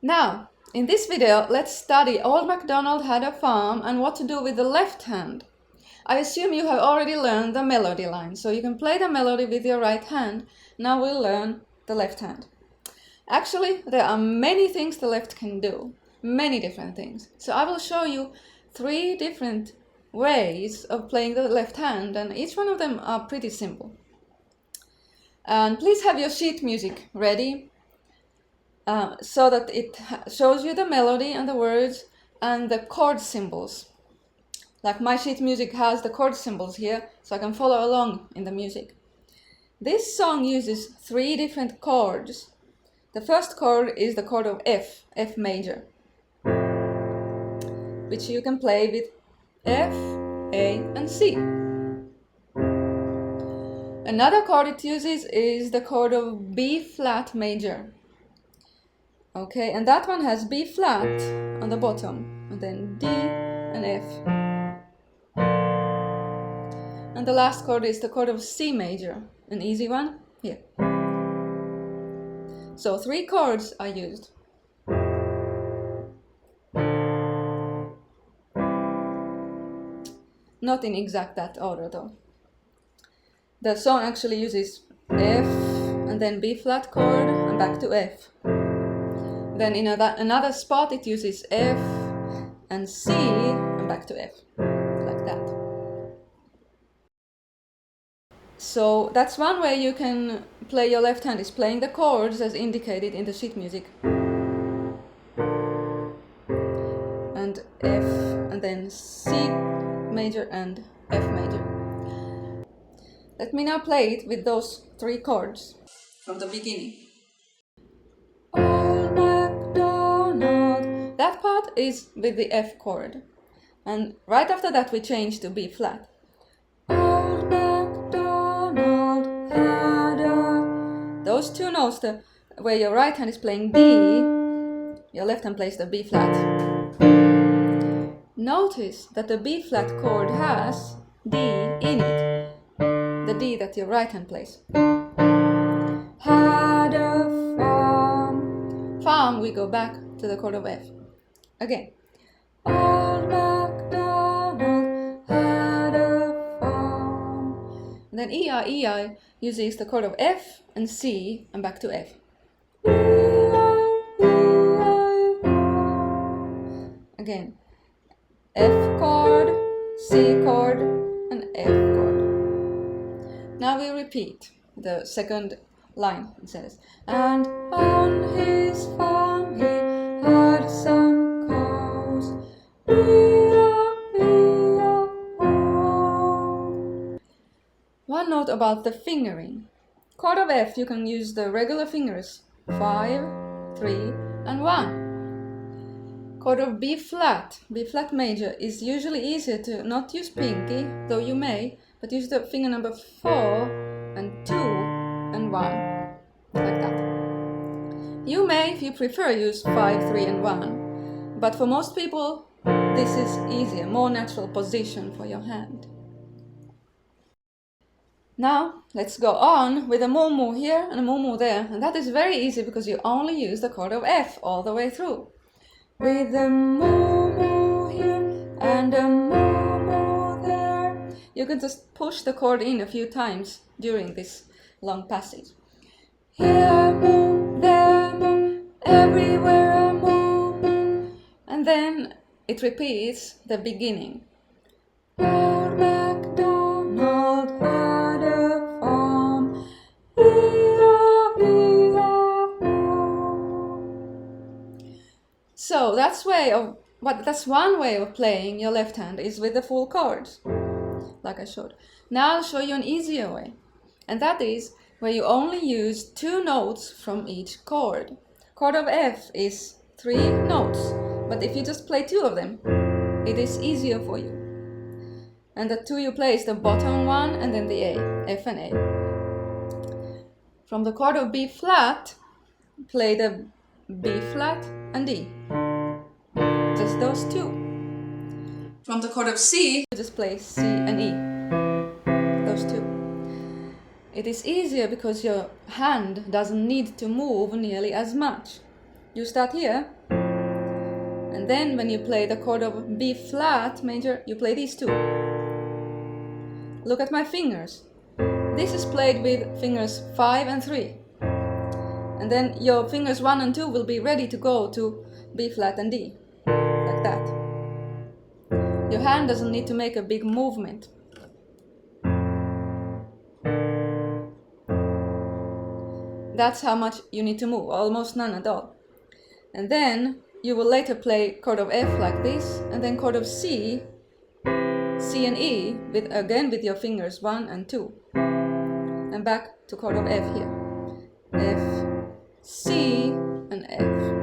Now, in this video, let's study Old MacDonald had a farm and what to do with the left hand. I assume you have already learned the melody line, so you can play the melody with your right hand. Now we'll learn the left hand. Actually, there are many things the left can do, many different things. So I will show you 3 different ways of playing the left hand, and each one of them are pretty simple. And please have your sheet music ready so that it shows you the melody and the words and the chord symbols. Like my sheet music has the chord symbols here, so I can follow along in the music. This song uses 3 different chords. The first chord is the chord of F, F major, which you can play with F, A, and C. Another chord it uses is the chord of B flat major. Okay, and that one has B flat on the bottom, and then D and F. And the last chord is the chord of C major, an easy one, here. So 3 chords are used. Not in exact that order though. The song actually uses F and then B flat chord and back to F. Then in another spot it uses F and C and back to F, like that. So that's one way you can play your left hand, is playing the chords as indicated in the sheet music. And F and then C major and F major. Let me now play it with those 3 chords from the beginning. Old MacDonald. That part is with the F chord. And right after that we change to B flat. Old MacDonald had a... Those 2 notes, where your right hand is playing D, your left hand plays the B flat. Notice that the B flat chord has D in it, the D that your right hand plays. Had a farm. Farm, we go back to the chord of F. Again. Old MacDonald had a farm. And then EI uses the chord of F and C and back to F. Again. F chord, C chord, and F chord. Now we repeat the second line. It says, and on his farm he had some cows. One note about the fingering. Chord of F, you can use the regular fingers, 5, 3, and 1. Chord of B flat major is usually easier to not use pinky, though you may, but use the finger number 4 and 2 and 1, like that. You may, if you prefer, use 5, 3 and 1, but for most people this is easier, more natural position for your hand. Now let's go on with a moo-moo here and a moo-moo there, and that is very easy because you only use the chord of F all the way through. With a moo-moo here and a moo-moo there. You can just push the chord in a few times during this long passage. Here moo, there moo, everywhere a moo-moo. And then it repeats the beginning. Old MacDonald had a farm. So that's one way of playing your left hand, is with the full chords, like I showed. Now I'll show you an easier way, and that is where you only use 2 notes from each chord. Chord of F is 3 notes, but if you just play 2 of them, it is easier for you. And the 2 you play is the bottom one and then the A, F and A. From the chord of B flat, play the B flat and D. Just those 2. From the chord of C, you just play C and E. Those 2. It is easier because your hand doesn't need to move nearly as much. you start here, and then when you play the chord of B flat major, you play these two. Look at my fingers. This is played with fingers 5 and 3. And then your fingers 1 and 2 will be ready to go to B flat and D, like that. Your hand doesn't need to make a big movement. That's how much you need to move, almost none at all. And then you will later play chord of F like this, and then chord of C and E, again with your fingers 1 and 2. And back to chord of F here. F, C, and F.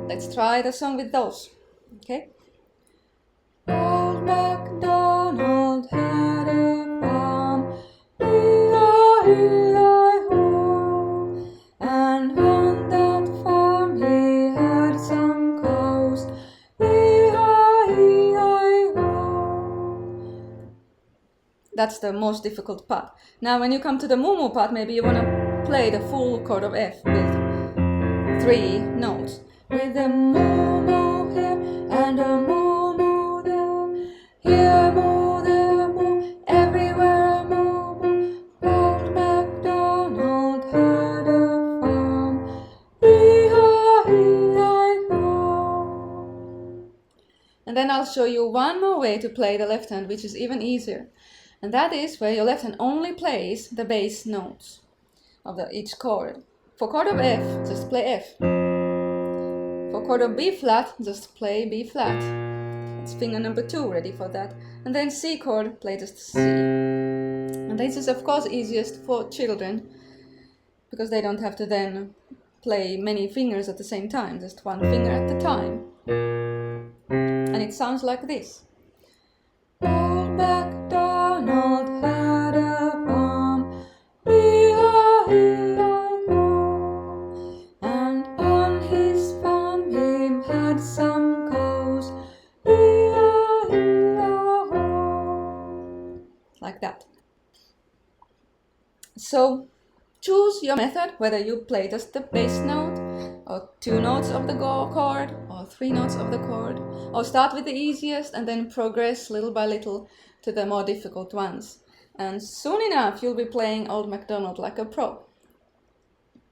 Let's try the song with those, okay? Old MacDonald had a farm, E-I-E-I-O, and on that farm he had some cows, E-I-E-I-O. That's the most difficult part. Now when you come to the moo-moo part, maybe you want to play the full chord of F with 3 notes. With a moo-moo here and a moo-moo there, here moo, there moo, everywhere a moo-moo. Old MacDonald had a farm, E-I-E-I-O. And then I'll show you one more way to play the left hand, which is even easier. And that is where your left hand only plays the bass notes of each chord. For chord of F, just play F. For chord of B flat, just play B flat. It's finger number 2 ready for that. And then C chord, play just C. And this is of course easiest for children, because they don't have to then play many fingers at the same time, just one finger at a time. And it sounds like this. Old MacDonald had a farm, E-I-E-I-O, and on his farm he had some cows, E-I-E-I-O. Like that. So choose your method, whether you play just the bass note, or 2 notes of the chord, or 3 notes of the chord, or start with the easiest and then progress little by little to the more difficult ones. And soon enough you'll be playing Old MacDonald like a pro.